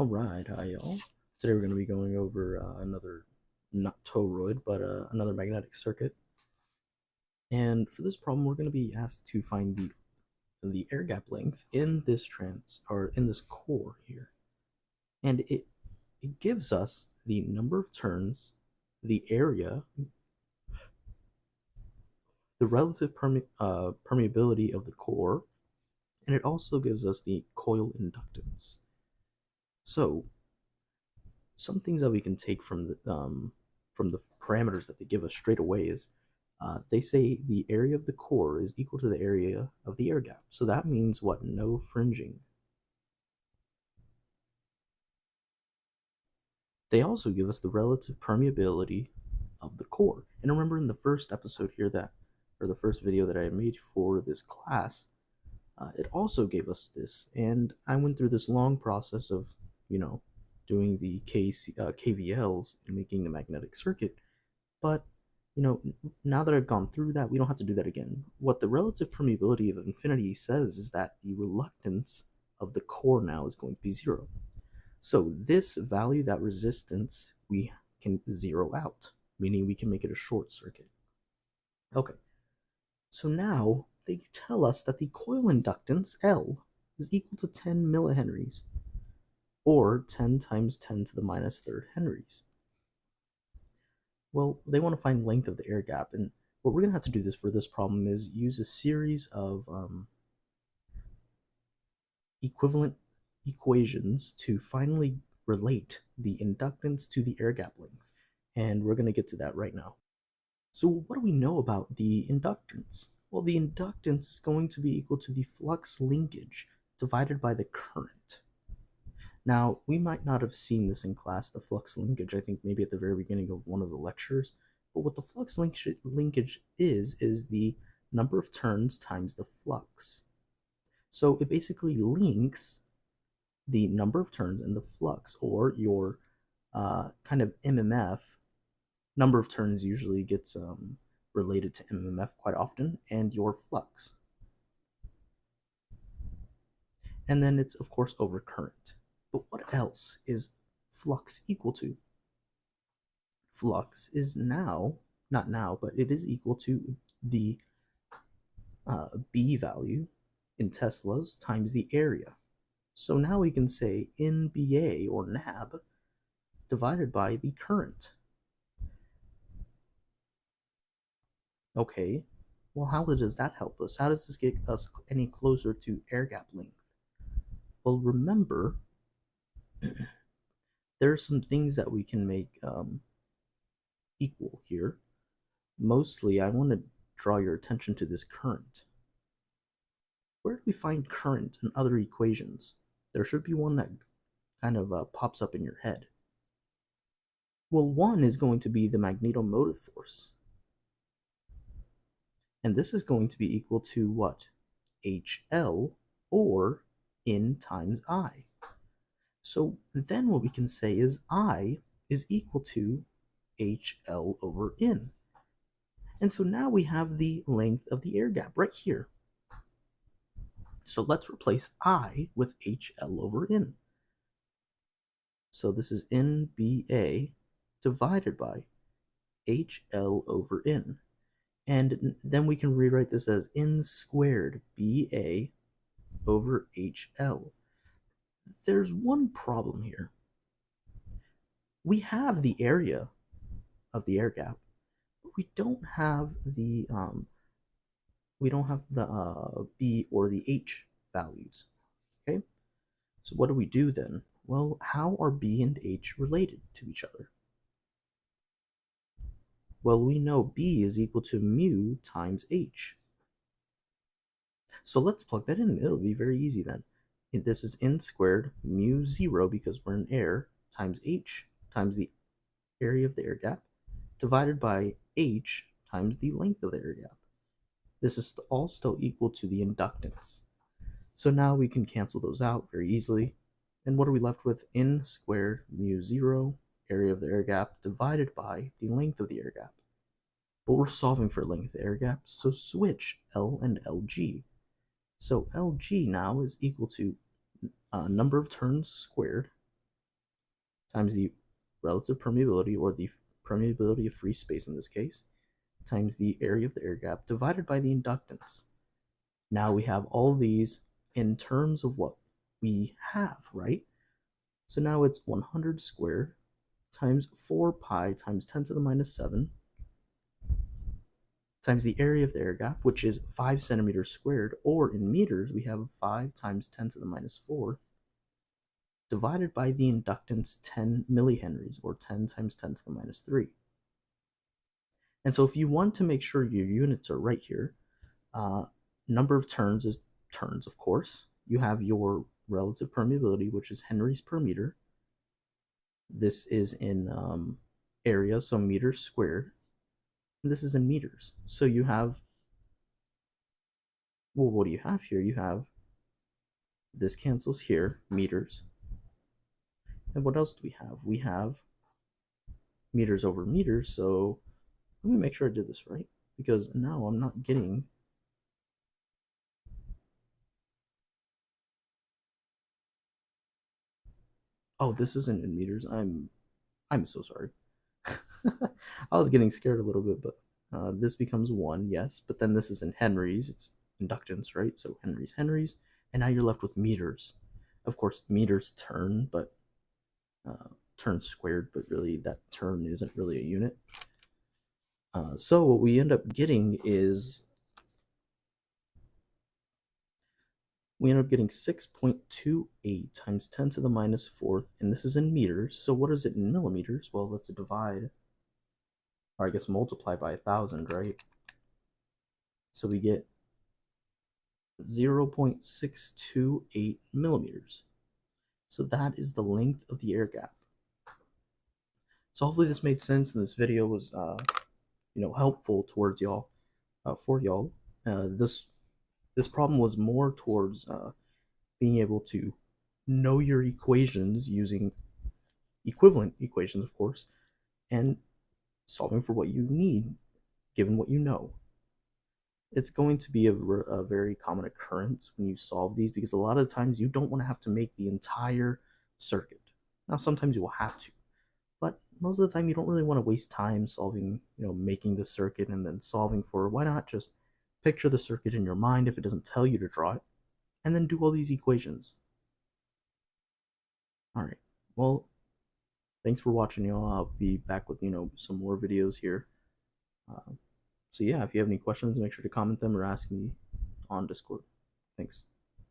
Alright, hi y'all. Today we're going to be going over another, not toroid, but another magnetic circuit. And for this problem, we're going to be asked to find the air gap length in this in this core here. And it gives us the number of turns, the area, the relative permeability of the core, and it also gives us the coil inductance. So some things that we can take from the parameters that they give us straight away is they say the area of the core is equal to the area of the air gap. So that means what? No fringing. They also give us the relative permeability of the core. And remember in the first episode here or the first video that I made for this class, it also gave us this. And I went through this long process of, you know, doing the KVLs and making the magnetic circuit. But now that I've gone through that, we don't have to do that again. What the relative permeability of infinity says is that the reluctance of the core now is going to be 0. So this value, that resistance, we can zero out, meaning we can make it a short circuit. Okay, so now they tell us that the coil inductance, L, is equal to 10 millihenries, or 10 times 10 to the minus third henries. Well, they want to find length of the air gap, and what we're going to have to do this for this problem is use a series of equivalent equations to finally relate the inductance to the air gap length, and we're going to get to that right now. So what do we know about the inductance? Well, the inductance is going to be equal to the flux linkage divided by the current. Now, we might not have seen this in class, the flux linkage, I think maybe at the very beginning of one of the lectures, but what the flux linkage is the number of turns times the flux. So it basically links the number of turns and the flux, or your kind of MMF. Number of turns usually gets related to MMF quite often, and your flux. And then it's, of course, over current. But what else is flux equal to? Flux is now, not now, but it is equal to the B value in Teslas times the area. So now we can say NBA, or NAB, divided by the current. Okay, well, how does that help us? How does this get us any closer to air gap length? Well, remember, there are some things that we can make equal here. Mostly, I want to draw your attention to this current. Where do we find current in other equations? There should be one that kind of pops up in your head. Well, one is going to be the magnetomotive force. And this is going to be equal to what? HL, or N times I. So then what we can say is I is equal to HL over N. And so now we have the length of the air gap right here. So let's replace I with HL over N. So this is NBA divided by HL over N. And then we can rewrite this as N squared BA over HL. There's one problem here. We have the area of the air gap, but we don't have the B or the H values. Okay, so what do we do then? Well, how are B and H related to each other? Well, we know B is equal to mu times H. So let's plug that in. It'll be very easy then. This is N squared mu 0, because we're in air, times H times the area of the air gap, divided by H times the length of the air gap. This is all still equal to the inductance. So now we can cancel those out very easily. And what are we left with? N squared mu 0, area of the air gap, divided by the length of the air gap. But we're solving for length of the air gap, so switch L and LG. So LG now is equal to number of turns squared times the relative permeability, or the permeability of free space in this case, times the area of the air gap divided by the inductance. Now we have all these in terms of what we have, right? So now it's 100 squared times 4 pi times 10 to the minus 7 times the area of the air gap, which is 5 centimeters squared, or in meters, we have 5 times 10 to the minus 4th, divided by the inductance 10 millihenries, or 10 times 10 to the minus 3. And so if you want to make sure your units are right here, number of turns is turns, of course. You have your relative permeability, which is henries per meter. This is in area, so meters squared. And this is in meters. So you have, well, what do you have here? You have, this cancels here, meters. And what else do we have? We have meters over meters. So let me make sure I did this right, because now I'm not getting, oh, this isn't in meters. I'm so sorry. I was getting scared a little bit, but this becomes 1, yes, but then this is in henries. It's inductance, right? So henries, and now you're left with meters. Of course, meters turn, but turn squared, but really that turn isn't really a unit. So what we end up getting is, we end up getting 6.28 times 10 to the minus 4th, and this is in meters. So what is it in millimeters? Well, let's divide, or I guess multiply by 1,000, right? So we get 0.628 millimeters. So that is the length of the air gap. So hopefully this made sense, and this video was, helpful towards y'all, for y'all. This problem was more towards being able to know your equations using equivalent equations, of course, and solving for what you need given what you know. It's going to be a very common occurrence when you solve these, because a lot of the times you don't want to have to make the entire circuit. Now, sometimes you will have to, but most of the time you don't really want to waste time solving, making the circuit and then solving for it. Why not just picture the circuit in your mind if it doesn't tell you to draw it, and then do all these equations. All right, well, thanks for watching, y'all. I'll be back with, some more videos here. So yeah, if you have any questions, make sure to comment them or ask me on Discord. Thanks.